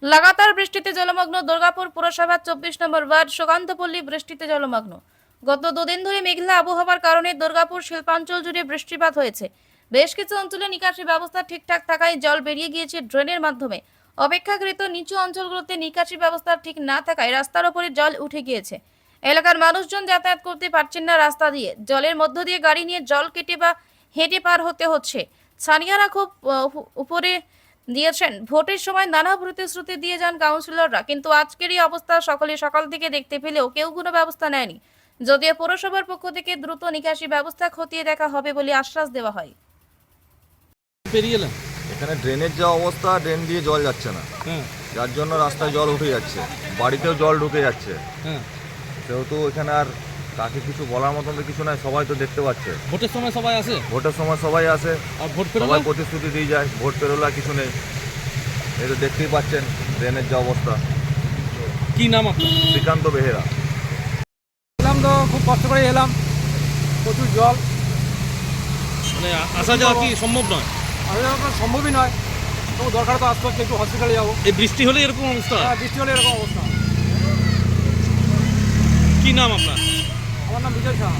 লাগাতার বৃষ্টিতে জলমগ্ন দুর্গাপুর পুরসভার 24 নম্বর ওয়ার্ড সুকান্তপল্লী। বৃষ্টিতে জলমগ্ন। গত দুদিন ধরে মেঘলা আবহাওয়ার কারণে দুর্গাপুর শিল্পাঞ্চল জুড়ে বৃষ্টিপাত হয়েছে। বেশ কিছু অঞ্চলে নিকাশি ব্যবস্থা ঠিকঠাক থাকায় জল বেরিয়ে গিয়েছে ড্রেনের মাধ্যমে। অপেক্ষাকৃত নিচু অঞ্চলগুলোতে নিকাশি ব্যবস্থা ঠিক না থাকায় রাস্তার উপরে জল উঠে গিয়েছে। এলাকার মানুষজন যাতায়াত করতে পারছেন না রাস্তা দিয়ে। জলের মধ্য দিয়ে গাড়ি নিয়ে জল কেটে বা হেঁটে পার হতে হচ্ছে। স্থানীয়রা খুব উপরে দিয়েছেন। ভোটের সময় নানা প্রতিশ্রুতি দিয়ে যান কাউন্সিলররা, কিন্তু আজকের এই অবস্থা সকলে সকাল থেকে দেখতে পেলেও কেউ কোনো ব্যবস্থা নেয়নি। যদিও পৌরসভার পক্ষ থেকে দ্রুত নিকাশি ব্যবস্থা খতিয়ে দেখা হবে বলে আশ্বাস দেওয়া হয়। পেরিয়ে এলাম। এখানে ড্রেনের যা অবস্থা, ড্রেন দিয়ে জল যাচ্ছে না, যার জন্য রাস্তায় জল উঠে যাচ্ছে, বাড়িতেও জল ঢুকে যাচ্ছে। সেহেতু এখানে আর কাকে কিছু বলার মতন তো কিছু নাই, সবাই তো দেখতে পাচ্ছে। ভোটের সময় সবাই আসে, ভোটের সময় সবাই আসে, আর ভোট সবাই পেরোলে প্রতিশ্রুতি দিয়ে যায়, ভোট পেরোলে আর কিছু নেই। এই তো দেখতেই পাচ্ছেন ড্রেনের যা অবস্থা। কি নাম আপনার? শ্রীকান্ত বেহেরা। এলাম তো খুব কষ্ট করে এলাম, প্রচুর জল, মানে আসা যাওয়া কি সম্ভব নয়? আসলে আপনার সম্ভবই নয়। তো দরকার তো আসতে হচ্ছে, একটু হসপিটালে যাবো। এই বৃষ্টি হলে এরকম অবস্থা? হ্যাঁ, বৃষ্টি হলে এরকম অবস্থা। কি নাম আপনার? আমার নাম বিজয় সাহা।